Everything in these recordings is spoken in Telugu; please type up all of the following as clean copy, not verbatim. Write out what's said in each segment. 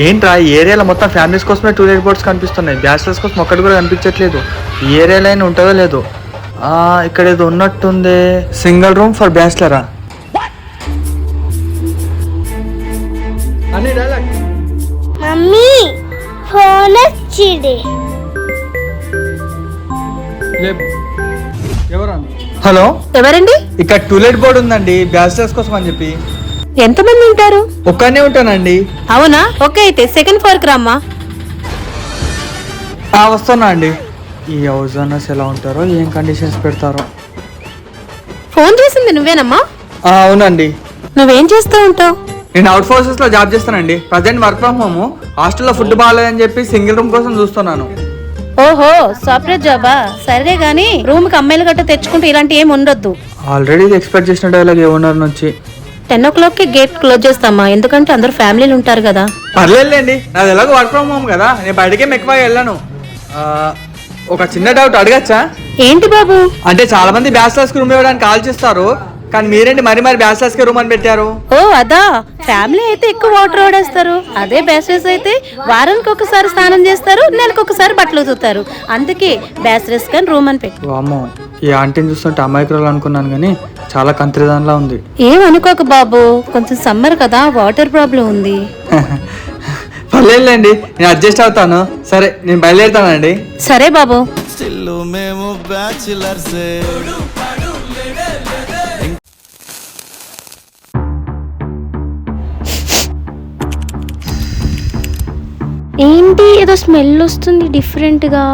ఏంట్రా ఈ ఏరియాలో మొత్తం ఫ్యామిలీస్ కోసమే టూలెట్ బోర్డ్స్ కనిపిస్తున్నాయి, బ్యాచిలర్స్ కోసం ఒక్కటి కూడా కనిపించట్లేదు. ఈ ఏరియాలో అయినా ఉంటుందో లేదో. ఇక్కడ ఏదో ఉన్నట్టుంది, సింగిల్ రూమ్ ఫర్ బ్యాచిలరా. మమ్మీ ఫోన్ వచ్చింది. హలో ఎవరండి? ఇక్కడ టూలెట్ బోర్డ్ ఉందండి బ్యాచిలర్స్ కోసం అని చెప్పి. ఎంతమంది ఉంటారు? ఒక్కనే ఉంటానండి. అవునా, ఓకే అయితే సెకండ్ ఫ్లోర్ కి రమ్మా. వస్తున్నా అండి. ఈ హౌస్ ఓనర్స్ ఎలా ఉంటారో, ఏం కండిషన్స్ పెడతారో. ఫోన్ చేసింది నువ్వేనమ్మా? అవునండి. నువ్వేం చేస్తూ ఉంటావు? నేను అవుట్ ఫోర్సెస్ లో జాబ్ చేస్తానండి. Present work from home. హాస్టల్లో ఫుడ్ బాగాలేదని చెప్పి సింగిల్ రూమ్ కోసం చూస్తున్నాను. ఓహో, సాఫ్ట్వేర్ జాబా? సరే గానీ రూమ్ కి అమ్మాయిలు గట్ట తెచ్చుకుంటూ ఇలాంటి ఏం ఉండొద్దు. ఆల్రెడీ ఎక్స్పెక్ట్ చేసిన డైలాగ్ ఏ ఓనర్ నుంచి. 10 o'clock కి గేట్ క్లోజ్ చేస్తామా, ఎందుకంటే అందరు ఫ్యామిలీలు ఉంటారు కదా. పర్లేదులేండి, నాది ఎలాగో వర్క్ ఫ్రమ్ హోమ్ కదా, నేను బయటకేం ఎక్కువ వెళ్ళాను. ఒక చిన్న డౌట్ అడగచ్చా? ఏంటి బాబు? అంటే చాలా మంది బ్యాచిలర్స్ కి రూమ్ ఇవ్వడానికి కాల్ చేస్తారు, కానీ మీరేంటి మరి బ్యాచిలర్స్ కి రూమ్ అని పెట్టారు? ఓ అదా, ఫ్యామిలీ అయితే ఎక్కువ వాటర్ వాడేస్తారు. అదే బ్యాచిలర్స్ అయితే వారానికి ఒకసారి స్నానం చేస్తారు, నెలకు ఒకసారి బట్టలు ఉతుకుతారు. అందుకే బ్యాచిలర్స్ కానీ రూమ్ అని పెట్టి. అమ్మో, ఈ ఆంటీని చూస్తుంటే అమాయకురాలు అనుకున్నాను కానీ చాలా కంత్రిదానిలా ఉంది. ఏమనుకోక బాబు, కొంచెం సమ్మర్ కదా, వాటర్ ప్రాబ్లం ఉంది. పర్లేదులేండి, నేను అడ్జస్ట్ అవుతాను. సరే నేను బయలుదేరుతానండి. సరే బాబు. మేము బ్యాచిలర్స్. ఏంటి ఏదో స్మెల్ వస్తుంది డిఫరెంట్ గా.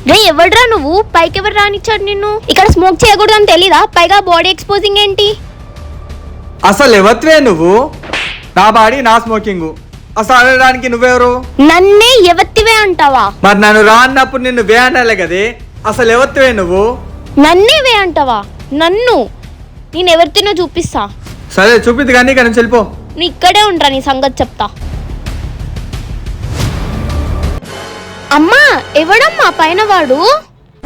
రే ఎవడ్రా నువ్వు? పైకి ఎవరు రానిచ్చాడు నిన్ను? ఇక్కడ స్మోక్ చేయకూడదు అని తెలీదా? పైగా బాడీ ఎక్స్పోజింగ్ ఏంటి? అసలు ఎవత్వే నువ్వు? నా బాడీ నా స్మోకింగ్, అసలు అనడానికి నువ్వెవరు? నన్నే ఎవత్తివే అంటావా? మరి నన్ను రా అన్నప్పుడు నిన్ను వే అనాలే కదే. అసలు ఎవత్వే నువ్వు? నన్నే వే అంటావా? నన్ను నేను ఎవరితోనో చూపిస్తా. సరే చూపిద్ది కానీ ఇక్కడ నుంచి వెళ్ళిపో. నీ ఇక్కడే ఉంటా, నీ సంగతి చెప్తా. అమ్మా ఎవడమ్మా పైన వాడు?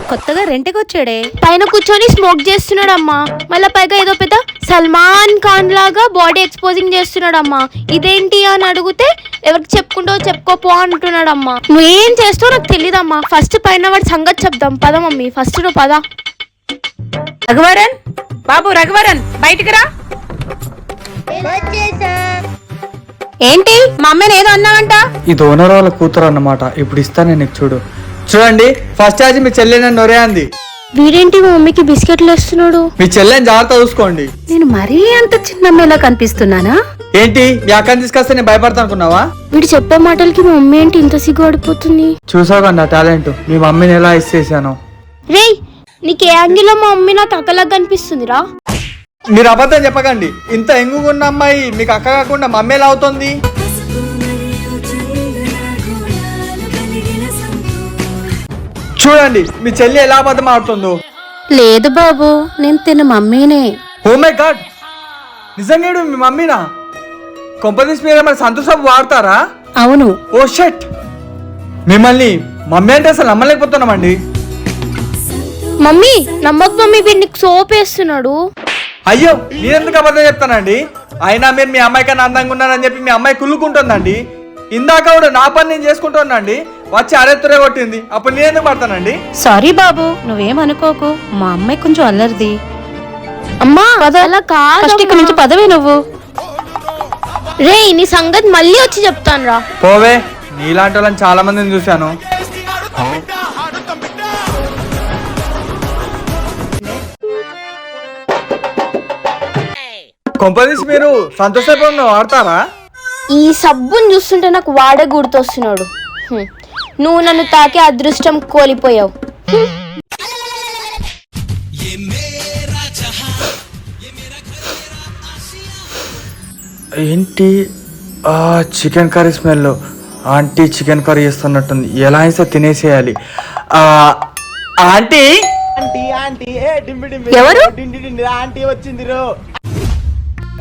కొత్తగా రెంట్కి వచ్చాడే. పైన కూర్చొని స్మోక్ చేస్తున్నాడమ్మా. మళ్ళీ పైగా ఏదో పెద్ద సల్మాన్ ఖాన్ లాగా బాడీ ఎక్స్పోజింగ్ చేస్తున్నాడమ్మా. ఇదేంటి అని అడిగితే ఎవరికి చెప్పుకుంటావు చెప్పుకోపో అంటున్నాడమ్మా. నువ్వేం చేస్తావు నాకు తెలీదమ్మా. ఫస్ట్ పైన వాడి సంగతి చెప్దాం పద మమ్మీ. ఫస్ట్ నువ్వు పద. రఘువరన్ బాబు, రఘువరన్ బయటికి రా. ఏంటి మా అమ్మని ఏదో అన్నావంట? ఇది ఓనర్ వాళ్ళ కూతురు అన్నమాట. ఇప్పుడు ఇస్తాను నీకు, చూడండి. ఫస్ట్ ఛార్జ్ మీ చెల్లెని నొరే అంది. వీడేంటి మా మమ్మీకి బిస్కెట్లు వేస్తున్నాడు? మీ చెల్లెని జాగ్రత్త చూసుకోండి. నేను మరీ అంత చిన్నమ్మేలా కనిపిస్తున్నానా? ఏంటి మీ అక్కని తీసుకొస్తే నేను భయపడతా అనుకున్నావా? వీడు చెప్పే మాటలకి మా మమ్మీ ఏంటి ఇంత సిగ్గుపడిపోతుంది? చూసావు నా టాలెంట్. మీ మమ్మీని ఎలా ఇచ్చేసాను. రే నీకు ఏ యాంగిల్లో మా మమ్మీ నాకు అక్కలాగా కనిపిస్తుందిరా? మీరు అబద్ధం చెప్పకండి. ఇంత ఎంగుకున్న అమ్మాయి మీకు అక్క కాకుండా మమ్మీ ఎలా అవుతుంది? చూడండి మీ చెల్లి ఎలా అబద్ధం ఆడుతుందో. లేదు బాబు, నేను తిన్న మమ్మీనే. ఓ మై గాడ్, నిజంగా మీ మమ్మీనా? కొంపదీసి మీరు మరి సంతోషం వాడతారా? అవును. ఓ షట్, మిమ్మల్ని మమ్మీ అంటే అసలు నమ్మలేకపోతున్నామండి. మమ్మీ నమ్మకు మమ్మీ, వీడు నీకు సోప్ వేస్తున్నాడు. అయ్యో నేనెందుకు అబద్ధం చెప్తానండి? అయినా మీరు మీ అమ్మాయి కన్నా అందంగా ఉన్నారని చెప్పి మీ అమ్మాయి కుళ్ళుకుంటుందండి. ఇందాక కూడా నా పని నేను చేసుకుంటున్నాండి, వచ్చి అరెత్తురే కొట్టింది. అప్పుడు నేనెందుకు పడతానండి? సారీ బాబు, నువ్వేమనుకోకు. మా అమ్మాయి కొంచెం అల్లరిది. అమ్మా అలా కాదు, ఫస్ట్ ఇక్కడ నుంచి పదవే నువ్వు. రే నీ సంగతి మళ్ళీ వచ్చి చెప్తాను రా. పోవే, నీలాంటి వాళ్ళని చాలా మందిని చూశాను. కొంపదీసి మీరు సంతోషం వాడతారా? ఈ సబ్బుని చూస్తుంటే నాకు వాడే గుర్తొస్తున్నాడు. నువ్వు నన్ను తాకే అదృష్టం కోల్పోయావు. ఏంటి chicken curry smell? Aunty chicken curry చేస్తున్నట్టుంది. ఎలా అయినా తినేసేయాలి. ఆంటీ ఎవరు?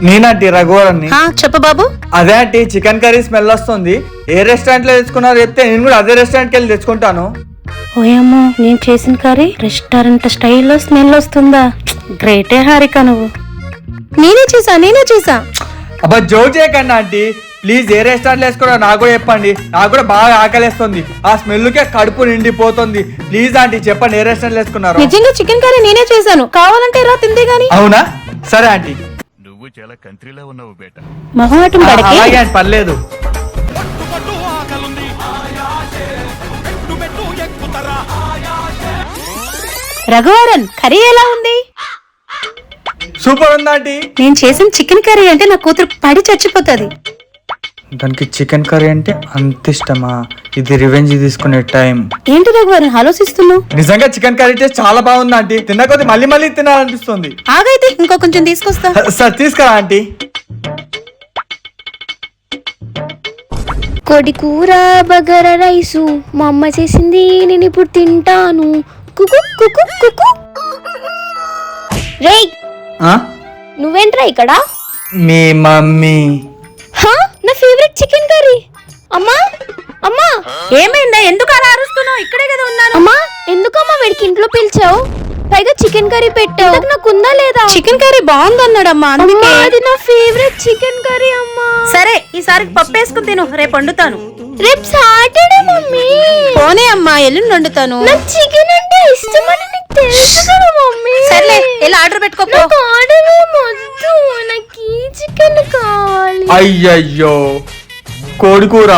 నేనంటీ రఘువరన్ని. చెప్పు బాబు. అదే ఆంటీ, చికెన్ కర్రీ స్మెల్ వస్తుంది. ఏ రెస్టారెంట్ లో తెచ్చుకున్నారో చెప్తే నేను కూడా అదే రెస్టారెంట్కి వెళ్ళి తెచ్చుకుంటాను. ఓయమ్మో, నేను చేసిన కర్రీ రెస్టారెంట్ స్టైల్లో స్మెల్ వస్తుందా? గ్రేటే హారిక నువ్వు. నేనే చేసా. అబ్బా జోక్ చేయకండి ఆంటీ ప్లీజ్. ఏ రెస్టారెంట్ వేసుకోరా నాకు కూడా చెప్పండి. నాకు కూడా బాగా ఆకలిస్తుంది. ఆ స్మెల్కే కడుపు నిండిపోతుంది. ప్లీజ్ ఆంటీ చెప్పండి ఏ రెస్టారెంట్ వేసుకున్నారు? నిజంగా చికెన్ కర్రీ నేనే చేశాను, కావాలంటే రా తిందే గాని. అవునా? సరే ఆంటీ. నువ్వు చాలా కంట్రీలో ఉన్నావు బేట. మొహమాటం పడకే. అలాగే ఆంటీ పర్లేదు. రఘువరన్, కర్రీ ఎలా ఉంది? సూపర్ ఉంది ఆంటీ. నేను చేసిన చికెన్ కర్రీ అంటే నా కూతురు పడి చచ్చిపోతుంది. దానికి చికెన్ కర్రీ అంటే అంత ఇష్టమా? ఇది రివెంజ్ తీసుకునే టైం. ఏంటి రఘువరన్ ఆలోచిస్తున్నావు? నిజంగా చికెన్ కర్రీ టేస్ట్ చాలా బాగుంది ఆంటీ. తిన్న కొద్ది మళ్ళీ తినాలనిపిస్తుంది. ఆగైతే ఇంకో కొంచెం తీసుకొస్తా. సార్ తీసుకురా ఆంటీ. కోడి కూర బగర రైసు మా అమ్మ చేసింది, నేను ఇప్పుడు తింటాను. కుకు కుకు కుకు. రేయ్ ఆ? నువ్వేంట్రా ఇక్కడ? మీ మమ్మీ. హా, నా ఫేవరెట్ చికెన్ కర్రీ. అమ్మా అమ్మా ఏమైందా? ఎందుకు అలా అరుస్తున్నావు? ఇక్కడే కదా ఉన్నాను. అమ్మా ఎందుకమ్మా వీడికి ఇంట్లో పిలిచావు? పైగా చికెన్ కర్రీ పెట్టావు. నాకు ఉందా లేదా? చికెన్ కర్రీ బాగుందన్నాడమ్మా, అందుకే. అమ్మా, అది నా ఫేవరెట్ చికెన్ కర్రీ అమ్మా. సరే ఈసారి పప్పు వేసుకుని తిను, రేపు వండుతాను. రేపు సాటర్డే మమ్మీ. పోనే అమ్మా, ఎల్లుండి వండుతాను. నాకు చికెన్ అంటే ఇష్టమని నీకు తెలుసు కదా మమ్మీ. సర్లే ఎలా ఆర్డర్ పెట్టుకోపో. నాకు ఆర్డర్ ఏమొద్దు, నాకు ఈ చికెన్ కావాలి. అయ్యయ్యో కోడి కూర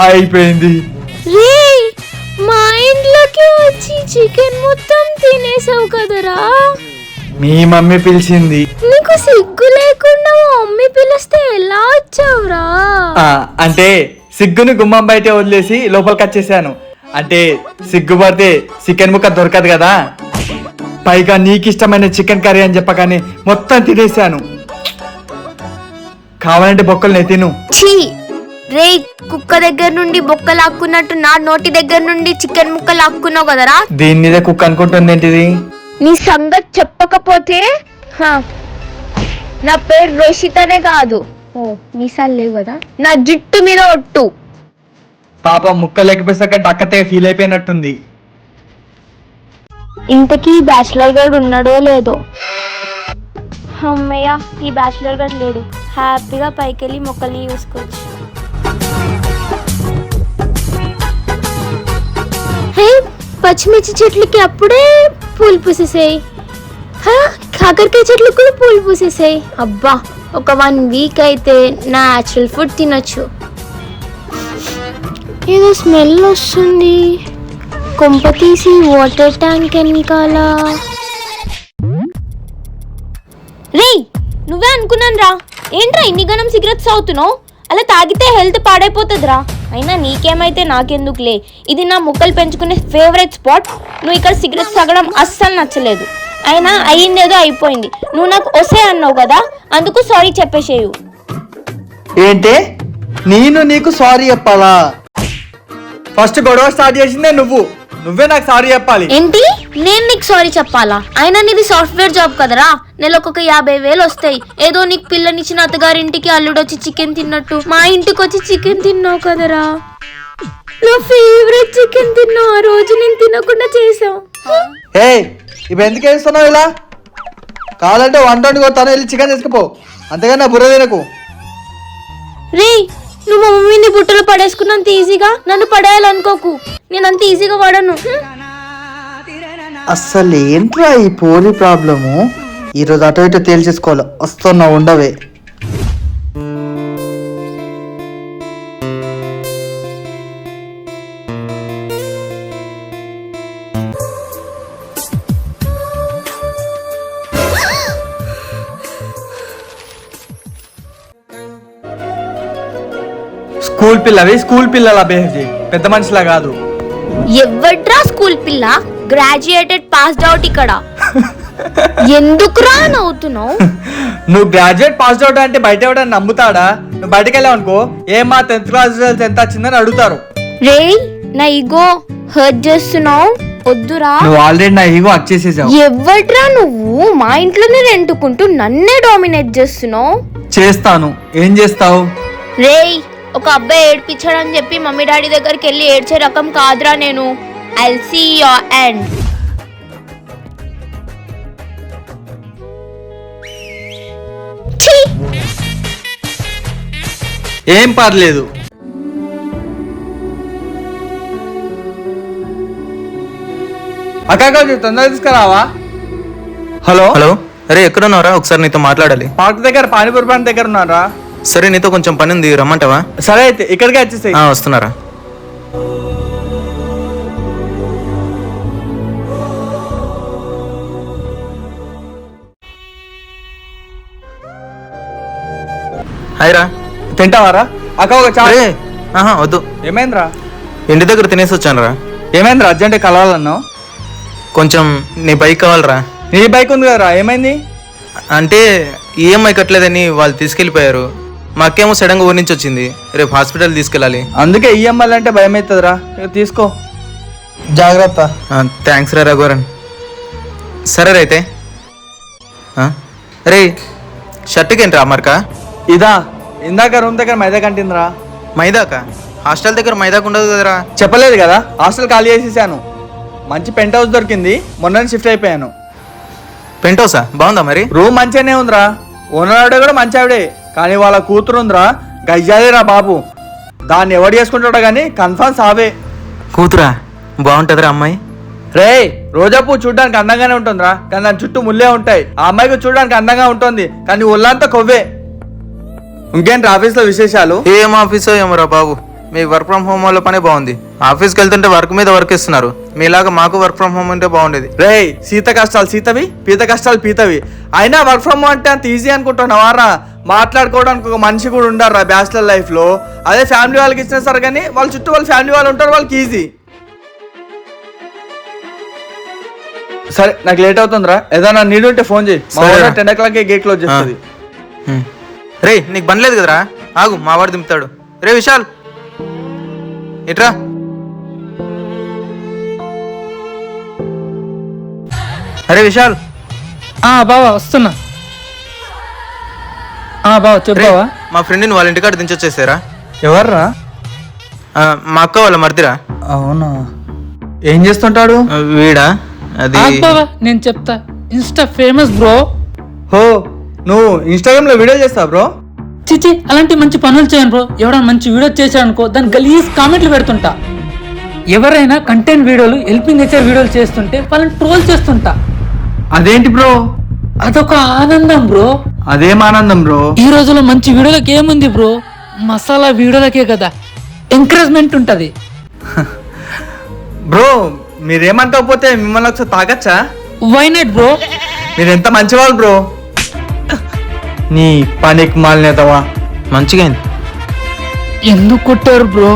అయిపోయింది. రే మా ఇంట్లోకి వచ్చి చికెన్ మొత్తం తినేసావు కదరా. మీ మమ్మీ పిలిచింది. నీకు సిగ్గు లేకుండా మా మమ్మీ పిలిస్తే ఎలా వచ్చావురా? అంటే సిగ్గుని గుమ్మం బయట వదిలేసి లోపలికి వచ్చేసాను. అంటే సిగ్గుపడితే చికెన్ ముక్క దొరకదు కదా. పైగా నీకు ఇష్టమైన చికెన్ కర్రీ అని చెప్పగానే మొత్తం తినేసాను. కావాలంటే బొక్కలు తిను. ఛీ రే, కుక్క దగ్గర నుండి బొక్క లాక్కున్నట్టు నా నోటి దగ్గర నుండి చికెన్ ముక్క లాక్కున్నావు కదరా. దీని మీద కుక్క అనుకుంటుంది ఏంటిది? నీ సంగతి చెప్పకపోతే నా పేరు రోషితనే కాదు. ఓ మీసాలు లేవు కదా, నా జుట్టు మీద ఒట్టు. పాప ముక్క లేకపోతే డక్కతే ఫీల్ అయిపోయినట్టుంది. ఇంతకీ బ్యాచిలర్ గడ్ ఉన్నాడో లేదో? అమ్మయ్య, ఈ బ్యాచిలర్ గడ్ లేడు. హ్యాపీగా పైకి వెళ్ళి మొక్కల్ని చూసుకోవచ్చు. పచ్చిమిర్చి చెట్లకి అప్పుడే పూలు పూసేసాయి. కాకరకాయ చెట్లకు కూడా పూలు పూసేసాయి. అబ్బా, ఒక 1 వీక్ అయితే న్యాచురల్ ఫుడ్ తినొచ్చు. ఏదో స్మెల్ వస్తుంది. కొంప తీసి వాటర్ ట్యాంక్ వెనకాల. రే నువ్వే అనుకున్నాను రా. ఏంట్రా ఇన్ని గణం సిగరెట్స్ అవుతున్నావు? అలా తాగితే హెల్త్ పాడైపోతుందిరా. అయినా నీకేమైతే నాకెందుకులే. ఇది నా ముక్కలు పెంచుకునే ఫేవరెట్ స్పాట్. నువ్వు ఇక్కడ సిగరెట్స్ తాగడం అస్సలు నచ్చలేదు. అయినా అయ్యిందేదో అయిపోయింది. నువ్వు నాకు ఒసే అన్నావు కదా, అందుకు సారీ చెప్పేసేయు. ఏంటే నేను నీకు సారీ చెప్పాలా? ఫస్ట్ గొడవ స్టార్ట్ చేసిందే నువ్వే నాకు సారీ చెప్పాలి. ఏంటి నేను నీకు సారీ చెప్పాలా? అయినా నీది సాఫ్ట్వేర్ జాబ్ కదరా, నెలకు 50,000 వస్తాయి. ఏదో నీకు పిల్లనిచ్చిన అత్తగారింటికి అల్లుడొచ్చి చికెన్ తిన్నట్టు మా ఇంటికి వచ్చి చికెన్ తిన్నావు కదరా. నా ఫేవరెట్ చికెన్ తిన్నావు. ఆ రోజు నేను తినకుండా చేసావు. ఇప్పుడు ఎందుకు వేస్తున్నావు ఇలా? కావాలంటే 120 కొడతాను, వెళ్ళి చికెన్ తీసుకుపో. అంతేగాని నా బుర్ర తినకు. రే నువ్వు మా మమ్మీని బుట్టలో పడేసుకున్నంత ఈజీగా నన్ను పడేయాలనుకోకు. నేను అంత ఈజీగా పడను. అస్సలు ఏంట్రా ఈ పోలి ప్రాబ్లము? ఈరోజు అటు ఇటు తేల్చేసుకోవాలి. వస్తున్నా ఉండవే. స్కూల్ పిల్లలా బిహేవ్ చేయి, పెద్ద మనిషిలా కాదు. ఎవడ్రా స్కూల్ పిల్ల? గ్రాడ్యుయేటెడ్ పాస్డ్ అవుట్ ఇక్కడ. ఎందుకురా నవ్వుతున్నావు? నువ్వు గ్రాడ్యుయేట్ పాస్డ్ అవుట్ అంటే బయట ఎవడని నమ్ముతాడా? నువ్వు బయటకు వెళ్ళావు అనుకో, ఏమా 10th క్లాస్ రిజల్ట్స్ ఎంత వచ్చిందని అడుగుతారు. రే నా ఈగో హర్ట్ చేస్తున్నావు, వద్దురా. నువ్వు ఆల్రెడీ నా ఈగో వచ్చేసేసావు. ఎవడ్రా నువ్వు? మా ఇంట్లోనే రెంటుకుంటూ నన్నే డామినేట్ చేస్తున్నావు. చేస్తాను, ఏం చేస్తావు? రేయ్ ఒక అబ్బాయి ఏడ్పించాడని చెప్పి మమ్మీ డాడీ దగ్గరికి వెళ్ళి ఏడ్చే రకం కాదురా నేను. I'll see your end. ఏం పర్లేదు. అక్క తొందరగా తీసుకురావా. హలో హలో, అరే ఎక్కడున్నారా? ఒకసారి నీతో మాట్లాడాలి. పార్క్ దగ్గర పానీపూరి బండి దగ్గర ఉన్నారా? సరే, నీతో కొంచెం పని ఉంది, రమ్మంటావా? సరే అయితే ఇక్కడికే వచ్చేసాయి. వస్తున్నారా? హాయ్ రా. తింటావారా? అక్క ఒక అరే వద్దు, ఏమైందిరా? ఇంటి దగ్గర తినేసి వచ్చాను రా. ఏమైందిరా? అర్జెంట్ కలవాలన్నావు? కొంచెం నీ బైక్ కావాలరా. నీ బైక్ ఉంది కదరా, ఏమైంది? అంటే ఈఎంఐ కట్టలేదని వాళ్ళు తీసుకెళ్ళిపోయారు. మా అక్కేమో సడన్గా ఊరి నుంచి వచ్చింది, రేపు హాస్పిటల్ తీసుకెళ్ళాలి. అందుకే ఈఎంఐ అంటే భయం అవుతుందిరా. తీసుకో, జాగ్రత్త. థ్యాంక్స్ రా రఘువరన్. సరే అయితే రే, షర్ట్కి ఏంట్రా మరక? ఇదా ఇందాక రూమ్ దగ్గర మైదా కంటిందిరా. మైదాకా? హాస్టల్ దగ్గర మైదాకు ఉండదు కదరా. చెప్పలేదు కదా, హాస్టల్ ఖాళీ చేసేసాను. మంచి పెంట్ హౌస్ దొరికింది, మొన్న షిఫ్ట్ అయిపోయాను. పెంట్ హౌసా? బాగుందా మరి? రూమ్ మంచిగానే ఉందిరా. ఓనర్ ఆవిడ కూడా మంచి ఆవిడే, కానీ వాళ్ళ కూతురు ఉందిరా, గయ్యాలేరా బాబు. దాన్ని ఎవడు చేసుకుంటాడో కానీ కన్ఫర్మ్ సావే. కూతురా? బాగుంటుందిరా అమ్మాయి. రే, రోజా పువ్వు చూడడానికి అందంగానే ఉంటుందిరా, కానీ దాని చుట్టూ ముల్లే ఉంటాయి. ఆ అమ్మాయికి చూడడానికి అందంగా ఉంటుంది, కానీ ఒళ్ళంతా కొవ్వే. ఇంకేంటి ఆఫీస్లో విశేషాలు? ఏం ఆఫీసో ఏమోరా బాబు, మీ వర్క్ ఫ్రమ్ హోమ్ వాళ్ళ పనే బాగుంది. ఆఫీస్కి వెళ్తుంటే వర్క్ మీద వర్క్ ఇస్తున్నారు. మీలాగా మాకు వర్క్ ఫ్రమ్ హోమ్ ఉంటే బాగుండేది. రే, సీత కష్టాలు సీతవి, పీత కష్టాలు పీతవి. అయినా వర్క్ ఫ్రమ్ హోమ్ అంటే అంత ఈజీ అనుకుంటున్నావారా? మాట్లాడుకోవడానికి ఒక మనిషి కూడా ఉండారా బ్యాచిలర్ లైఫ్లో. అదే ఫ్యామిలీ వాళ్ళకి ఇచ్చినా సరే, కానీ వాళ్ళ చుట్టూ వాళ్ళ ఫ్యామిలీ వాళ్ళు ఉంటారు, వాళ్ళకి ఈజీ. సరే, నాకు లేట్ అవుతుందిరా, ఏదైనా నీడు ఉంటే ఫోన్ చేయి. 10 o'clock గేట్ క్లోజ్ చేస్తుంది. రే, నీకు పని లేదు కదరా? ఆగు, మావాడు దింపుతాడు. రే విశాల్, ఇట్రా. అరే విశాల్. బావా వస్తున్నా. బావా చెప్పావా? మా ఫ్రెండ్ని వాళ్ళ ఇంటికాడ దించొచ్చేసారా? ఎవర్రా? మా అక్క వాళ్ళ మర్దిరా. అవునా? ఏం చేస్తుంటాడు వీడా? అది బావా నేను చెప్తా. Insta famous bro. హో, నువ్వు ఇన్స్టాగ్రామ్ లో వీడియో చేస్తావు బ్రో? చిచి, అలాంటి మంచి పనులు చేయను బ్రో. ఎవరైనా మంచి వీడియో చేశాడనుకో, దాని గలీజ్ కామెంట్లు పెడుతుంటా. ఎవరైనా కంటెంట్ వీడియోలు, హెల్పింగ్ నేచర్ వీడియోలు చేస్తుంటే వాళ్ళని ట్రోల్ చేస్తుంటా. అదేంటి బ్రో? అదొక ఆనందం బ్రో. అదేం ఆనందం బ్రో? ఈ రోజులో మంచి వీడియోలకి ఏముంది బ్రో, మసాలా వీడియోలకే కదా ఎంకరేజ్మెంట్ ఉంటది. బ్రో, మీరేమంటావు? పోతే మిమ్మల్ని ఒకసారి తాగచ్చా? Why not bro? మీరు ఎంత మంచివాళ్ళు బ్రో. నీ పనికి మాలినేతవా. మంచిగా అయింది. ఎందుకు కొట్టారు బ్రో?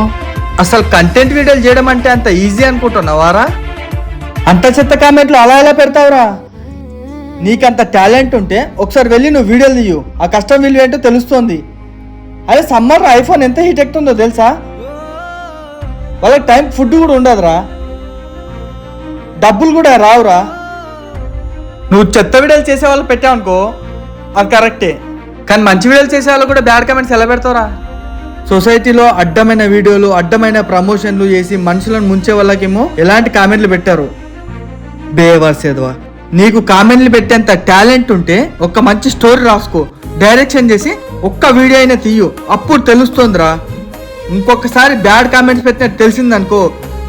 అసలు కంటెంట్ వీడియోలు చేయడం అంటే అంత ఈజీ అనుకుంటున్నావారా? అంత చెత్త కామెంట్లు అలా ఎలా పెడతావురా? నీకంత టాలెంట్ ఉంటే ఒకసారి వెళ్ళి నువ్వు వీడియోలు తీయు, ఆ కష్టం విలువ ఏంటో తెలుస్తుంది. అదే సమ్మర్ ఐఫోన్ ఎంత హీట్ ఎక్కుతుందో తెలుసా? వాళ్ళకి టైం ఫుడ్ కూడా ఉండదురా, డబ్బులు కూడా రావురా. నువ్వు చెత్త వీడియోలు చేసే వాళ్ళు పెట్టావనుకో, అది కరెక్టే, కానీ మంచి వీడియోలు చేసే వాళ్ళు కూడా బ్యాడ్ కామెంట్స్ ఎలా పెడతావురా? సొసైటీలో అడ్డమైన వీడియోలు, అడ్డమైన ప్రమోషన్లు చేసి మనుషులను ముంచే వాళ్ళకేమో ఎలాంటి కామెంట్లు పెట్టారు. బేవర్సేదవా, నీకు కామెంట్లు పెట్టేంత టాలెంట్ ఉంటే ఒక మంచి స్టోరీ రాసుకో, డైరెక్షన్ చేసి ఒక్క వీడియో అయినా తీయు, అప్పుడు తెలుస్తుందిరా. ఇంకొకసారి బ్యాడ్ కామెంట్స్ పెట్టినట్టు తెలిసిందనుకో,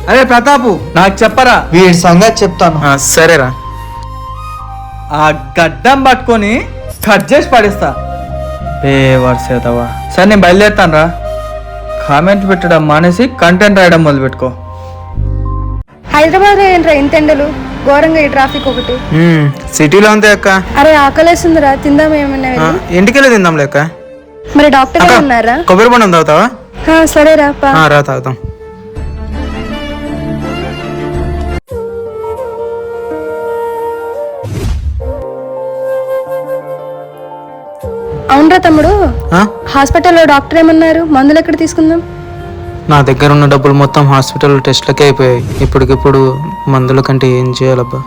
అరే ప్రతాపు నాకు చెప్పరా, వీడి సంగతి చెప్తాను. సరేరా. ఆ గడ్డం పట్టుకొని కట్ చేసి పడేస్తా. బేవర్సేదవా. సరే, నేను బయలుదేరుతాను రా. కామెంట్లు పెట్టడం మానేసి కంటెంట్ రాయడం మొదలు పెట్టుకో. హైదరాబాద్ ఏంట్రా ఇంత ఎండలు, ఘోరంగా ఈ ట్రాఫిక్ ఒకటి. సిటీలో అంతే అక్క. అరే ఆకలేస్తుందిరా, తిందాం ఏమన్నా వెళ్ళి. ఇంటికెళ్ళి తిందాం లేక. మరి డాక్టర్ గారు ఉన్నారా? కొబ్బరి బొండం తాగుతావా? సరేరా పా. రా తాగుతాం. అవునరా తమ్ముడు, హాస్పిటల్లో డాక్టర్ ఏమన్నారు? మందులు ఎక్కడ తీసుకుందాం? నా దగ్గర ఉన్న డబ్బులు మొత్తం హాస్పిటల్ టెస్ట్లకే అయిపోయాయి. ఇప్పటికిప్పుడు మందుల కంటే ఏం చేయాలబ్బా.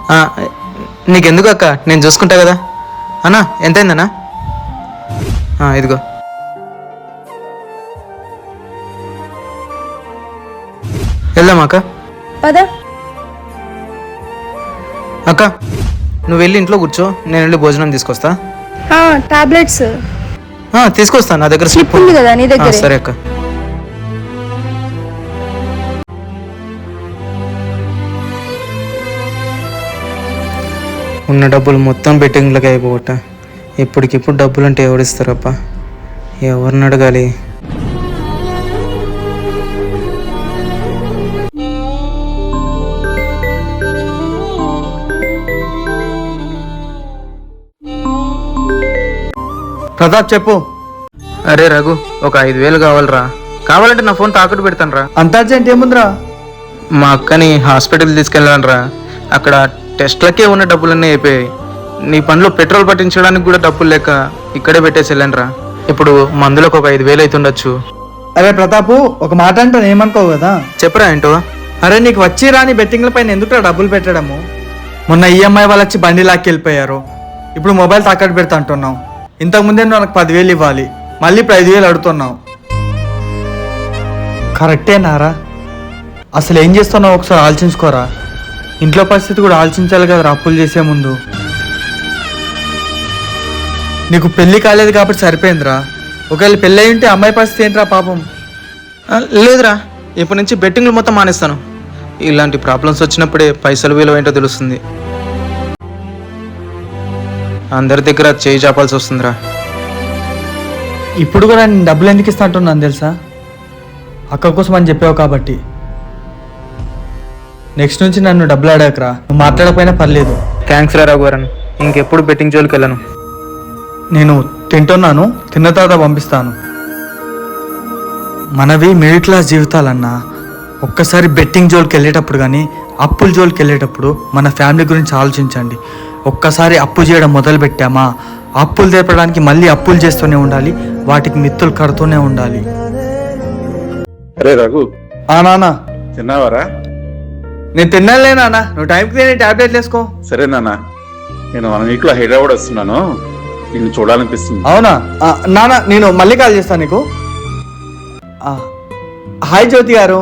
నీకెందుకు అక్క, నేను చూసుకుంటా కదా. అన్నా ఎంతైందన్నా? ఇదిగో. వెళ్దాం అక్క. పద. అక్క నువ్వు వెళ్ళి ఇంట్లో కూర్చో, నేను వెళ్ళి భోజనం తీసుకొస్తా. టాబ్లెట్స్ తీసుకొస్తా, నా దగ్గర స్లిప్ ఉంది కదా నీ దగ్గర. సరే అక్క. ఉన్న డబ్బులు మొత్తం బెట్టింగ్లకి అయిపోగొట్టా. ఇప్పటికిప్పుడు డబ్బులు అంటే ఎవరిస్తారప్పా, ఎవరిని అడగాలి? ప్రతాప్ చెప్పు. అరే రఘు, ఒక 5,000 కావాలరా. కావాలంటే నా ఫోన్ తాకట్టు పెడతాను రా. అంత అర్జెంట్ ఏముందిరా? మా అక్కని హాస్పిటల్ తీసుకెళ్ళాను రా. అక్కడ టెస్ట్లకే ఉన్న డబ్బులన్నీ అయిపోయాయి. నీ పనిలో పెట్రోల్ పట్టించడానికి కూడా డబ్బులు లేక ఇక్కడే పెట్టేసి వెళ్ళాను రా. ఇప్పుడు మందులకు ఒక 5,000 అవుతుండొచ్చు. అరే ప్రతాపు, ఒక మాట అంటే ఏమనుకోవు కదా. చెప్పరా ఏంటో. అరే నీకు వచ్చి రాని బెట్టింగ్ల పైన ఎందుకురా డబ్బులు పెట్టడము? మొన్న ఈఎంఐ వాళ్ళు వచ్చి బండి లాక్కి వెళ్ళిపోయారు. ఇప్పుడు మొబైల్ తాకట్టు పెడతా అంటున్నావు. ఇంతకుముందే నాకు 10,000 ఇవ్వాలి, మళ్ళీ ఇప్పుడు 5,000 అడుగుతున్నావు. కరెక్టేనారా? అసలు ఏం చేస్తున్నావు ఒకసారి ఆలోచించుకోరా. ఇంట్లో పరిస్థితి కూడా ఆలోచించాలి కదరా అప్పులు చేసే ముందు. నీకు పెళ్లి కాలేదు కాబట్టి సరిపోయిందిరా. ఒకవేళ పెళ్ళి అయి ఉంటే అమ్మాయి పరిస్థితి ఏంట్రా పాపం? లేదురా, ఇప్పటి నుంచి బెట్టింగ్లు మొత్తం మానేస్తాను. ఇలాంటి ప్రాబ్లమ్స్ వచ్చినప్పుడే పైసలు విలువ ఏంటో తెలుస్తుంది. అందరి దగ్గర చేయి చాపాల్సి వస్తుందిరా. ఇప్పుడు కూడా నేను డబ్బులు ఎందుకు ఇస్తా అంటున్నాను తెలుసా? అక్క కోసం అని చెప్పావు కాబట్టి. నెక్స్ట్ నుంచి నన్ను డబ్బులు అడగకరా. నువ్వు మాట్లాడకపోయినా పర్లేదు. థ్యాంక్స్ రా రఘువరన్, ఇంకెప్పుడు బెట్టింగ్ జోలికి వెళ్ళను. నేను తింటున్నాను, తిన్న తర్వాత పంపిస్తాను. మనవి మిడిల్ క్లాస్ జీవితాలన్నా ఒక్కసారి బెట్టింగ్ జోలికి వెళ్ళేటప్పుడు కానీ అప్పుల జోలికి వెళ్ళేటప్పుడు మన ఫ్యామిలీ గురించి ఆలోచించండి. ఒక్కసారి అప్పు చేయడం మొదలు పెట్టామా, అప్పులు తీర్చడానికి మళ్ళీ అప్పులు చేస్తూనే ఉండాలి, వాటికి మిత్తులు కడుతూనే ఉండాలి. అరే రఘు, నాన్న తిన్నావారా? నేను తిన్నాలే నాన్న, నువ్వు టైంకి తిని టాబ్లెట్లు వేసుకో. సరే నాన్న, నేను 1 week లో హైదరాబాద్ వస్తున్నాను, నిన్ను చూడాలనిపిస్తుంది. అవునా నాన్న, నేను మళ్ళీ కాల్ చేస్తాను నీకు. హాయ్ జ్యోతి గారు.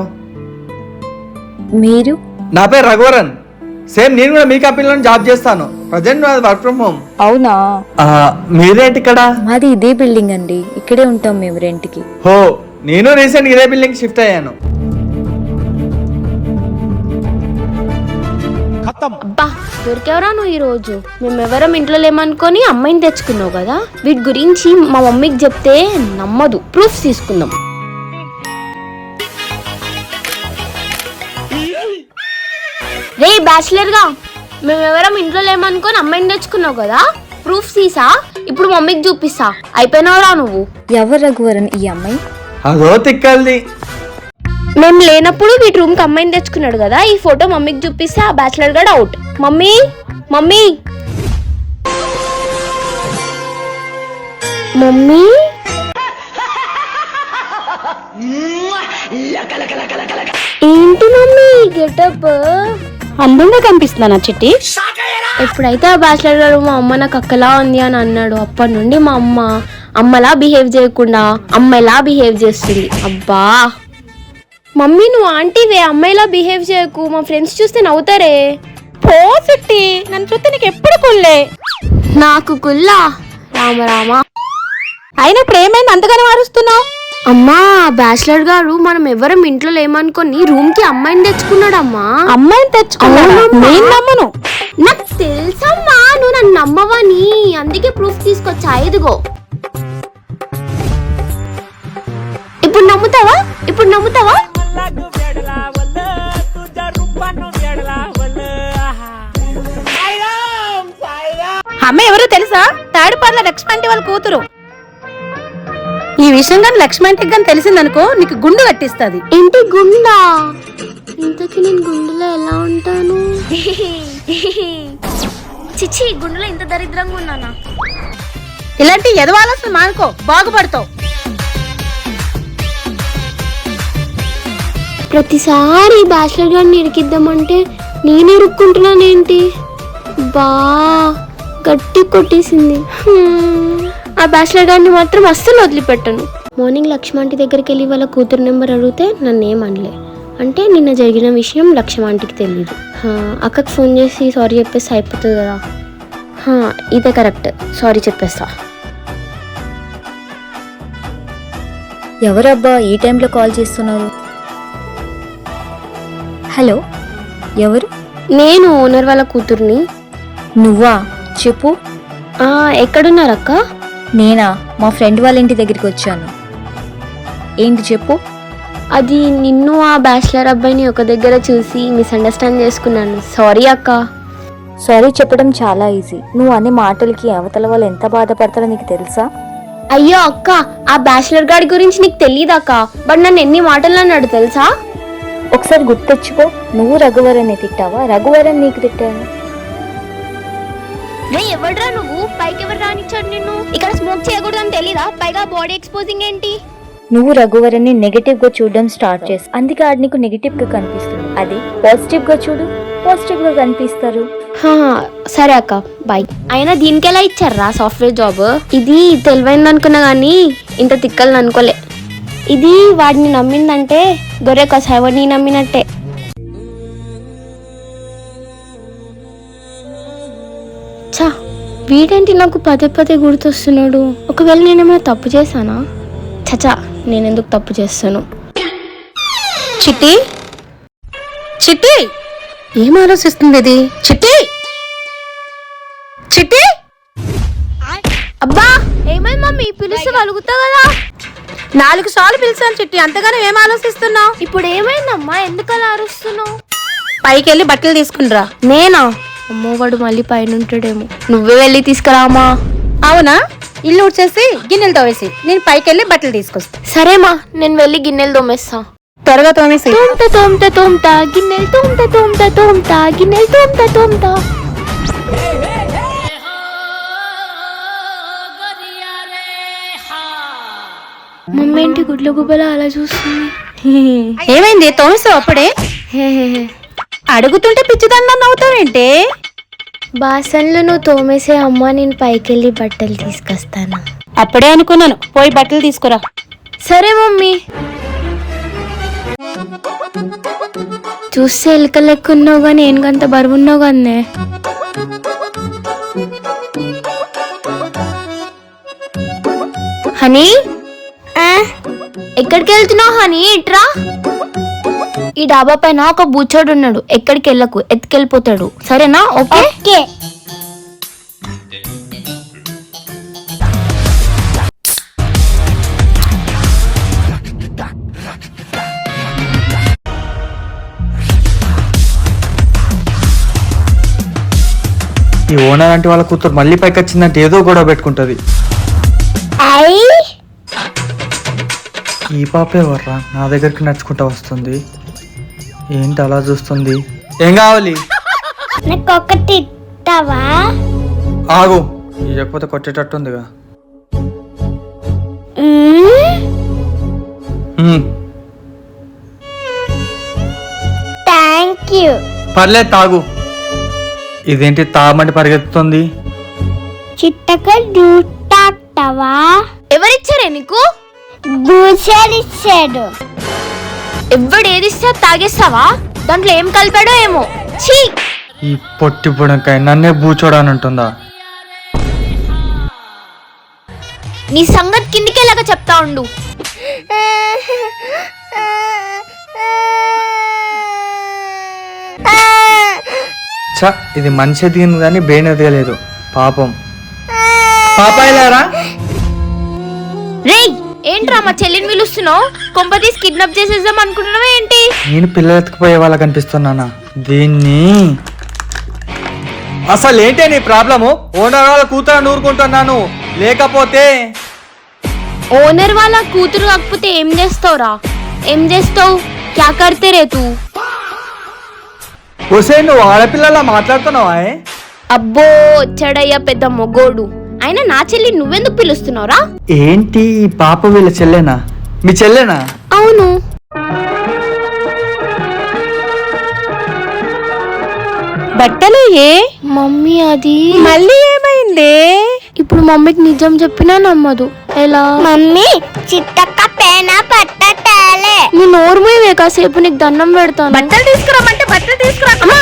మీరు? నా పేరు రఘువరన్. సేమ్ నేను కూడా మీ కంపెనీలో జాబ్ చేస్తాను. Present work from home. అవునా? మీరేంటి ఇక్కడ? మాది ఇదే బిల్డింగ్ అండి, ఇక్కడే ఉంటాం మేము రెంట్కి. హో, నేను రీసెంట్ ఇదే బిల్డింగ్ షిఫ్ట్ అయ్యాను. అబ్బా దొరికేవరా నువ్వు ఈ రోజు. మేమెవరం ఇంట్లో లేమనుకొని అమ్మాయిని తెచ్చుకున్నావు కదా. వీటి గురించి మా మమ్మీకి చెప్తే నమ్మదు. ప్రూఫ్ తీసుకుందాం. రే బ్యాచిలర్ గా, మేమెవరం ఇంట్లో లేమనుకొని అమ్మాయిని తెచ్చుకున్నావు కదా. ప్రూఫ్ తీసా, ఇప్పుడు మమ్మీకి చూపిస్తా. అయిపోయినావురా నువ్వు. ఎవరు రఘువరన్ ఈ అమ్మాయి? అదో తిక్కల్ది. మేము లేనప్పుడు వీటి రూమ్ కి అమ్మాయిని తెచ్చుకున్నాడు కదా. ఈ ఫోటో మమ్మీకి చూపిస్తే ఆ బ్యాచిలర్ గడ్ అవుట్. మమ్మీ మమ్మీ మమ్మీ ఏంటి మమ్మీ గెటప్? అందంగా కనిపిస్తున్నానా చిట్టి? ఎప్పుడైతే ఆ బ్యాచిలర్ గారు మా అమ్మ నాకు అక్కలా ఉంది అని అన్నాడు, అప్పటి నుండి మా అమ్మ అమ్మలా బిహేవ్ చేయకుండా అమ్మాయిలా బిహేవ్ చేస్తుంది. అబ్బా మమ్మీ నువ్వు ఆంటీవే, అమ్మాయిలా బిహేవ్ చేయకు, మా ఫ్రెండ్స్ చూస్తే నవ్వుతారే. పో చిట్టి, నన్ను చూస్తే నీకు ఎప్పుడు కుళ్ళే. నాకు కుల్లా? రామ రామ. అయినా ఇప్పుడు ఏమైంది అంతగానో మారుస్తున్నావు? అమ్మా బ్యాచిలర్ గారు మనం ఎవరం ఇంట్లో లేమనుకొని రూమ్ కి అమ్మాయిని తెచ్చుకున్నాడమ్మా. అమ్మాయిని తెచ్చుకున్నాడా? నేను నమ్మను. నాకు తెలుసమ్మా, నువ్వు నన్ను నమ్మవని, అందుకే ప్రూఫ్ తీసుకొచ్చా. ఇదిగో. ఇప్పుడు నమ్ముతావా? ఇప్పుడు నమ్ముతావా? అమ్మాయి ఎవరో తెలుసా? తాడిపర్ల లక్ష్మంటి వాళ్ళ కూతురు. ఈ విషయం కానీ లక్ష్మంటికి కానీ తెలిసిందనుకో నీకు గుండు కట్టిస్తుంది. ఏంటి గుండా? ఇంతకీ నేను గుండెలో ఎలా ఉంటాను? చిచ్చి, గుండెలో ఇంత దరిద్రంగా ఉన్నానా? ఇలాంటి ఎదవాలసలు మానుకో, బాగుపడతావు. ప్రతిసారి బ్యాచిలర్ గారిని ఇరికిద్దామంటే నేను ఇరుక్కుంటున్నానేంటి? బా గట్టి కొట్టేసింది. ఆ బ్యాచిలర్ గారిని మాత్రం అస్సలు వదిలిపెట్టను. మార్నింగ్ లక్ష్మాంటి దగ్గరికి వెళ్ళి వాళ్ళ కూతురు నెంబర్ అడిగితే నన్ను ఏమనలే. అంటే నిన్న జరిగిన విషయం లక్ష్యం ఆంటీకి తెలియదు. అక్కకి ఫోన్ చేసి సారీ చెప్పేసి అయిపోతుంది కదా. ఇదే కరెక్ట్, సారీ చెప్పేస్తా. ఎవరబ్బా ఈ టైంలో కాల్ చేస్తున్నారు? హలో, ఎవరు? నేను ఓనర్ వాళ్ళ కూతుర్ని. నువ్వా? చెప్పు. ఎక్కడున్నారక్క? నేనా, మా ఫ్రెండ్ వాళ్ళ ఇంటి దగ్గరికి వచ్చాను. ఏంటి చెప్పు. అది నిన్ను ఆ బ్యాచిలర్ అబ్బాయిని ఒక దగ్గర చూసి మిస్అండర్స్టాండ్ చేసుకున్నాను. సారీ అక్క. సారీ చెప్పడం చాలా ఈజీ. నువ్వు అనే మాటలకి అవతల వాళ్ళు ఎంత బాధపడతారో నీకు తెలుసా? అయ్యో అక్క, ఆ బ్యాచిలర్ గాడి గురించి నీకు తెలియదక్క. బట్ నన్ను ఎన్ని మాటలు అన్నాడు తెలుసా? ఒకసారి గుర్తొచ్చుకో. నువ్వు రఘువరన్ని తిట్టావా, రఘువరన్ నీకు తిట్టాను? రే ఎవడ్రా నువ్వు? పైకి ఎవరు రానిచ్చాడు నిన్ను? ఇక్కడ స్మోక్ చేయకూడదని తెలీదా? పైగా బాడీ ఎక్స్పోజింగ్ ఏంటి? నువ్వు రఘువరన్ని నెగటివ్ గా చూడడం స్టార్ట్ చేసి, అందుకే ఆడు నీకు నెగటివ్ గా కనిపిస్తుంది. అది పాజిటివ్ గా చూడు, పాజిటివ్ గా కనిపిస్తారు. సరే అక్క, బాయ్. అయినా దీనికి ఎలా ఇచ్చారా సాఫ్ట్వేర్ జాబ్? ఇది తెలివైంది అనుకున్నా గానీ ఇంత తిక్కలని అనుకోలే. ఇది వాడిని నమ్మిందంటే గొర్రె కసాయవాడిని నమ్మినట్టే. చా, వీడేంటి నాకు పదే పదే గుర్తొస్తున్నాడు? ఒకవేళ నేనేమైనా తప్పు చేశానా? చచా, నేనెందుకు తప్పు చేస్తాను? చిట్టి, చిట్టి, ఏం ఆలోచిస్తుంది ఇది? చిట్టి, చిట్టి. అబ్బా, ఏమైంది మమ్మీ? పిలిస్తే కలుగుతా కదా. 4 సార్లు పిలిచాను చిట్టి, అంతగానో ఏం ఆలోచిస్తున్నావు? ఇప్పుడు ఏమైందమ్మా? ఎందుకు అలా అరుస్తున్నావు? పైకి వెళ్ళి బట్టలు తీసుకునిరా. నేనా? అమ్మో, వాడు మళ్ళీ పైన ఉంటాడేమో. నువ్వే వెళ్ళి తీసుకురామా. అవునా? ఇల్లు ఊడ్చేసి గిన్నెలు తోవేసి నేను పైకి వెళ్ళి బట్టలు తీసుకొస్తా. సరేమా, నేను వెళ్ళి గిన్నెలు తోమేస్తా. త్వరగా తోమేసి. తోమ్తా గిన్నెలు తోమ్తా గిన్నెలు తోమ్తా. మమ్మీ ఏంటి గుడ్ల గుబ్బలా అలా చూస్తుంది? ఏమైంది? తోమేస్తావు అప్పుడే? అడుగుతుంటే పిచ్చిదన్నా నవ్వుతావేంటే? బాసన్లు నువ్వు తోమేసే అమ్మా, నేను పైకెళ్ళి బట్టలు తీసుకొస్తాను. అప్పుడే అనుకున్నాను, పోయి బట్టలు తీసుకురా. సరే మమ్మీ. చూస్తే ఎలుక లెక్క ఉన్నావు కానీ ఏనుగంత బరువున్నావు కన్నే. హనీ, ఎక్కడికి వెళ్తున్నావు హనీ? ఇట్రా. ఈ డాబా పైన ఒక బూచోడు ఉన్నాడు, ఎక్కడికి వెళ్ళకు, ఎత్తుకెళ్ళిపోతాడు. సరేనా? ఓకే. ఈ ఓనర్ అంటే వాళ్ళ కూతురు మళ్ళీ పైకి వచ్చిందంటే ఏదో గొడవ పెట్టుకుంటది. ఈ పాపే వర్రా నా దగ్గరికి నడుచుకుంటా వస్తుంది. ఏంటి అలా చూస్తుంది? ఏం కావాలి? ఆగు, ఇవ్వకపోతే కొట్టేటట్టుందిగా. పర్లేదు తాగు. ఇదేంటి తాగమంటే పరిగెత్తుతుంది? ఎవరిచ్చారే నీకు? ఎవడు ఏదిస్తా తాగేస్తావా? దాంట్లో ఏం కలిపాడో ఏమో. ఛీ, ఈ పొట్టి బుడంకాయ నన్నే బూచోడానంటుందా? నీ సంగతి కిందికేలాగా చెప్తా ఉండు. చ, ఇది మనిషి ఎదిగింది కానీ బ్రెయిన్ ఎదగలేదు. పాపం. పాపాయిలారా? రేయ్, ఏంట్రా మా చెల్లిని పిలుస్తున్నావు? కొంపతీసి కిడ్నాప్ చేసేద్దాం అనుకుంటున్నావా ఏంటి? నేను పిల్లలు ఎత్తుకుపోయే వాళ్ళ కనిపిస్తున్నానా? దీన్ని అసలు ఏంటే నీ ప్రాబ్లము? ఓనర్ వాళ్ళ కూతురు నూరుకుంటున్నాను, లేకపోతే ఓనర్ వాళ్ళ కూతురు కాకపోతే ఏం చేస్తావురా? ఏం చేస్తావు? క్యా కర్తే రే తూ? ఒసే, నువ్వు ఆడపిల్లలా మాట్లాడుతున్నావా? అబ్బో, వచ్చాడయ్యా పెద్ద మొగోడు. అయినా నా చెల్లి నువ్వెందుకు పిలుస్తున్నావురా? ఏంటి ఈ పాప వీళ్ళ చెల్లేనా? మీ చెల్లేనా? అవును. బట్టలు ఏ మమ్మీ, అది మళ్ళీ ఏమైంది? ఇప్పుడు మమ్మీకి నిజం చెప్పినా నమ్మదు. ఎలా? మమ్మీ, చిట్టక్క నీ నోరు మూయవే కాసేపు, నీకు దండం పెడతాను. బట్టలు తీసుకురామంటే బట్టలు తీసుకురా. అమ్మా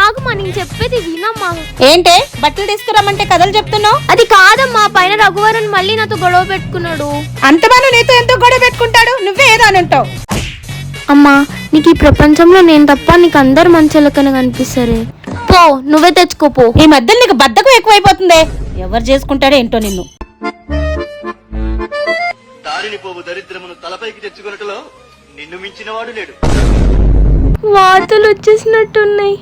ఆగమ్మా, నేను చెప్పేది వినమ్మా. ఏంటే బట్టలు తీసుకురామంటే కథలు చెప్తున్నావు? అది కాదమ్మా, పైన రఘువరన్ మళ్ళీ నాతో గొడవ పెట్టుకున్నాడు. అంతమాను నీతో ఎంతో గొడవ పెట్టుకుంటాడు, నువ్వే ఏదో అని ఉంటావు. అమ్మా నీకు ఈ ప్రపంచంలో నేను తప్ప నీకు అందరు మంచి లెక్కన కనిపిస్తారే. పో నువ్వే తెచ్చుకోపో. ఈ మధ్యలో నీకు బద్ధకం ఎక్కువైపోతుంది. ఎవరు చేసుకుంటాడో ఏంటో నిన్ను. దారిని పోవు దరిద్రమును తలపైకి తెచ్చుకున్నట్టులో నిన్ను మించిన వాడు లేడు. వార్తలు వచ్చేసినట్టున్నాయి.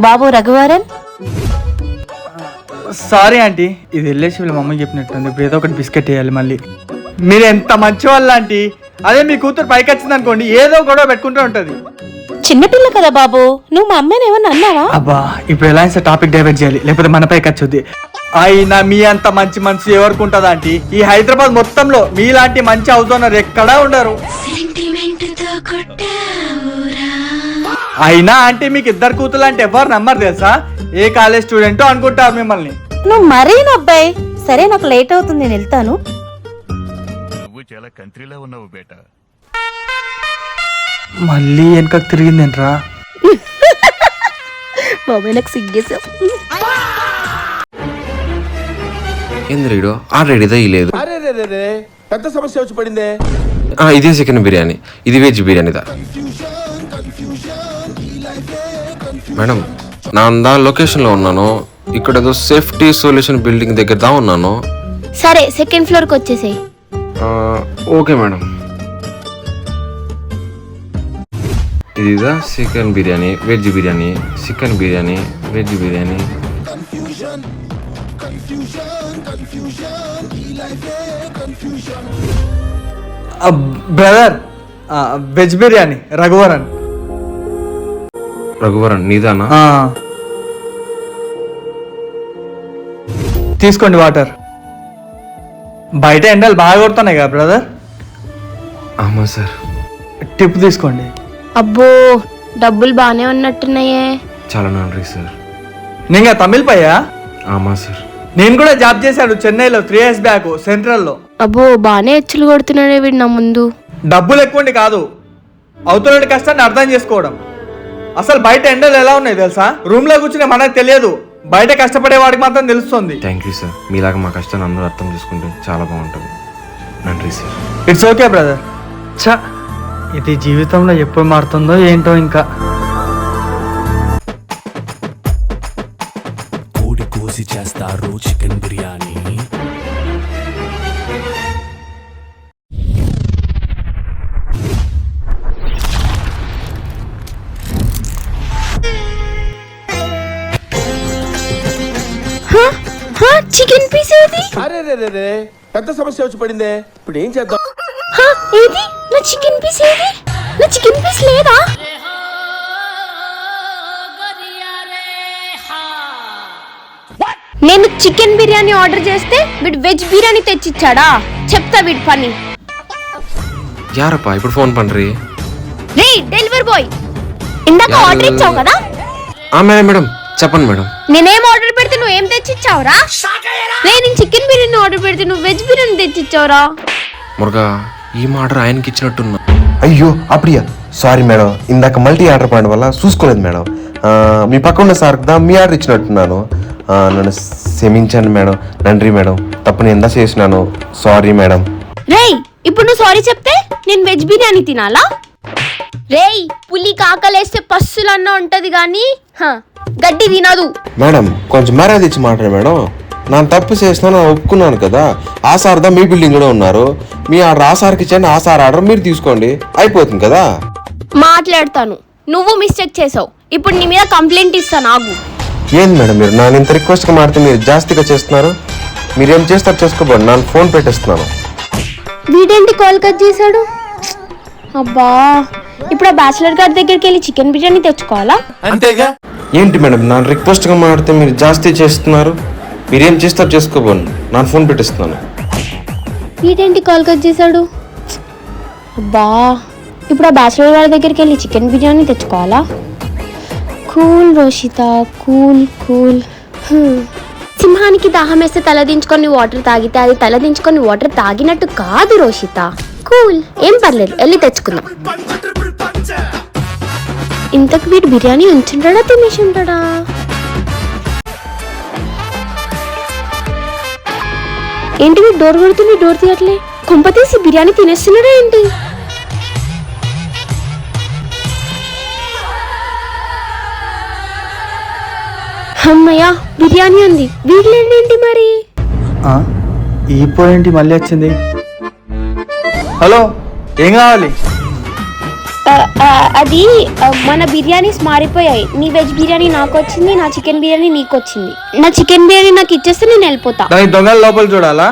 బాబు రఘువరన్, సారీ ఆంటీ, ఇది వెళ్ళేసి వీళ్ళ మమ్మల్ని చెప్పినట్టుంది. ఇప్పుడు ఏదో ఒకటి బిస్కెట్ వేయాలి మళ్ళీ. మీరు ఎంత మంచి వాళ్ళు ఆంటీ. అదే మీ కూతురు పైకి వచ్చింది అనుకోండి, ఏదో గొడవ పెట్టుకుంటూ ఉంటది. చిన్నపిల్ల కదా బాబు, నువ్వు మా అమ్మాయిని ఏమన్నా అన్నావా? అబ్బా ఇప్పుడు ఎలా అయినా టాపిక్ డైవర్ట్ చేయాలి, లేకపోతే మన పైకి వచ్చుద్ది. అయినా మీ అంత మంచి మనసు ఎవరికి ఉంటదా ఆంటీ? ఈ హైదరాబాద్ మొత్తంలో మీలాంటి మంచి అవుతున్నారు ఎక్కడా ఉండరు. అయినా ఆంటీ మీకు ఇద్దరు కూతురు అంటే ఎవరు నమ్మరు తెలుసా? ఏ కాలేజ్ స్టూడెంట్ అనుకుంటారు మిమ్మల్ని. నువ్వు మరీ అబ్బాయి. సరే నాకు లేట్ అవుతుంది, నేను వెళ్తాను. నువ్వు చాలా కంట్రీలో ఉన్నావు బేట. మళ్ళీ వెనకకు తిరిగిందేంట్రా? బాబాయ్ నాకు సిగ్గేసావు. ఏంది రీడో ఆల్రెడీ లేదు. పెద్ద సమస్య వచ్చి పడిందే. ఇదే చికెన్ బిర్యానీ, ఇది వెజ్ బిర్యానీదా మేడం? నా లొకేషన్లో ఉన్నాను. ఇక్కడ ఏదో సేఫ్టీ సొల్యూషన్ బిల్డింగ్ దగ్గర దా ఉన్నాను. సరే సెకండ్ ఫ్లోర్ కి వచ్చేసాయి. Okay madam. ఇదిదా chicken biryani, veg biryani, chicken biryani, veg biryani. Brother veg biryani Raghuvaran. Raghuvaran నీదానా? తీసుకోండి వాటర్. బయట ఎండలు బాగా కొడుతున్నాయి కదా బ్రదర్. ఆమా సార్. టిప్ తీసుకోండి. అబ్బో డబ్బులు బానే ఉన్నట్టున్నాయే. చాలా నன்றీ సార్. నేను తమిళ పయ్యా. ఆమా సార్. నేను కూడా జాబ్ చేశాను చెన్నైలో 3 years బ్యాక్ సెంట్రల్లో. అబ్బో బానే హెచ్చులు కొడుతున్నాడే వీడు నా ముందు. డబ్బులు ఎక్కువండి కాదు, అవుతున్న కష్టాన్ని అర్థం చేసుకోవడం. అసలు బయట ఎండలు ఎలా ఉన్నాయి తెలుసా? రూమ్ లో కూర్చునే మనకు తెలియదు, బయట కష్టపడే వాడికి మాత్రం తెలుస్తుంది. Thank you sir. మీలాగా మా కష్టాన్ని అందరూ అర్థం చేసుకుంటే చాలా బాగుంటుంది. నன்றీ సార్. It's okay brother. చా ఇది జీవితంలో ఎప్పుడు మారుతుందో ఏంటో. ఇంకా కోడి కోసి చేస్తారు చికెన్ బిర్యానీ. చికెన్ పీస్ ఏది? అరే పెద్ద సమస్య వచ్చి పడిందే. ఇప్పుడు ఏం చేద్దాం? ఏది నా చికెన్ పీస్ ఏది? నా చికెన్ పీస్ లేదా? నేను చికెన్ బిర్యానీ ఆర్డర్ చేస్తే వీడు వెజ్ బిర్యానీ తెచ్చిచ్చాడా? చెప్తా వీడి పని. యారప్పా ఇప్పుడు ఫోన్ పండ్రి. రే డెలివరీ బాయ్, ఇందాక ఆర్డర్ ఇచ్చావు కదా? మేడం మేడం చెప్పండి మేడం. నేనేం ఆర్డర్ పెడితే నువ్వు ఏం తెచ్చిచ్చావురా? నేను చికెన్ బిర్యానీ ఆర్డర్ పెడితే నువ్వు వెజ్ బిర్యానీ తెచ్చిచ్చావురా? మురుగా ఈ ఆర్డర్ ఆయనకి ఇచ్చినట్టున్నా. అయ్యో అప్పుడియా సారీ మేడం, ఇందాక మల్టీ ఆర్డర్ పడడం వల్ల చూసుకోలేదు మేడం. మీ పక్క ఉన్న సార్ కదా మీ ఆర్డర్ ఇచ్చినట్టున్నాను. నన్ను క్షమించండి మేడం. నండ్రి మేడం, తప్పు నేను ఎంత చేసినాను. Sorry madam. రేయ్ ఇప్పుడు నువ్వు సారీ చెప్తే నేను వెజ్ బిర్యానీ తినాలా? రేయ్ పులి కాకలేస్తే పస్సులన్నా ఉంటది గాని గడ్డి తినదు. మేడం కొంచెం మర్యాద ఇచ్చి మాట్లాడు మేడం. నేను తప్పు చేసినా ఒప్పుకున్నాను కదా. ఆ సార్ దా మీ బిల్డింగ్ కూడా ఉన్నారు. మీ ఆర్డర్ ఆ సార్కి ఇచ్చండి, ఆ సార్ ఆర్డర్ మీరు తీసుకోండి, అయిపోతుంది కదా. మాట్లాడతాను, నువ్వు మిస్టేక్ చేసావు. ఇప్పుడు నీ మీద కంప్లైంట్ ఇస్తాను, ఆగు. ఏంది మేడం మీరు నన్ను ఇంత రిక్వెస్ట్గా మాడితే మీరు జాస్తిగా చేస్తున్నారు. మీరేం చేస్తారు చేసుకోబోండి, నేను ఫోన్ పెట్టేస్తున్నాను. వీడేంటి కాల్ కట్ చేశాడు? అబ్బా ఇప్పుడు ఆ బ్యాచిలర్ గారి దగ్గరికి వెళ్ళి చికెన్ బిర్యానీ తెచ్చుకోవాలా? అంతేగా. ఏంటి మేడం నన్ను రిక్వెస్ట్గా మాడితే మీరు జాస్తి చేస్తున్నారు. మీరేం చేస్తారు చేసుకోబోండి, నేను ఫోన్ పెట్టేస్తున్నాను. వీడేంటి కాల్ కట్ చేశాడు? అబ్బా ఇప్పుడు ఆ బ్యాచిలర్ గారి దగ్గరికి వెళ్ళి చికెన్ బిర్యానీ తెచ్చుకోవాలా? Cool Roshita, cool cool. సింహానికి దాహం వేస్తే తలదించుకొని వాటర్ తాగితే అది తలదించుకొని వాటర్ తాగినట్టు కాదు రోషిత. కూల్, ఏం పర్లేదు, వెళ్ళి తెచ్చుకుందాం. ఇంతకు వీడు బిర్యానీ ఉంచుంటాడా తినేసి ఉంటాడా? ఏంటి వీడు డోర్ కొడుతుంది, డోర్ తీయట్లే? కొంప తీసి బిర్యానీ తినేస్తున్నాడా ఏంటి? అమ్మయ్యా, బిర్యానీ ఉంది. వీళ్ళేంటి మరి? ఈ పోయేంటి మళ్ళీ వచ్చింది? హలో, ఏం కావాలి? అది మన బిర్యానీస్ మారిపోయాయి. నీ వెజ్ బిర్యానీ నాకు వచ్చింది, నా చికెన్ బిర్యానీ నీకు వచ్చింది. నా చికెన్ బిర్యానీ నాకు ఇచ్చేస్తే నేను వెళ్ళిపోతా. దాని దొంగల లోపల చూడాలా?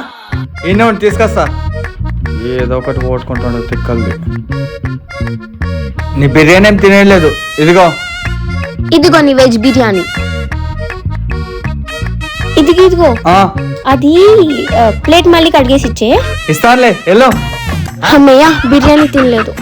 ఈయన ఒకటి తీసుకొస్తా. ఏదో ఒకటి ఓటుకుంటాడు తిక్కల్ది. నీ బిర్యానీ ఏం తినేయలేదు. ఇదిగో ఇదిగో నీ వెజ్ బిర్యానీ. ఇదిగో అది ప్లేట్ మళ్ళీ కడిగేసి ఇచ్చే. ఇస్తానులే, వెళ్ళు. అమ్మయ్య, బిర్యానీ తినలేదు.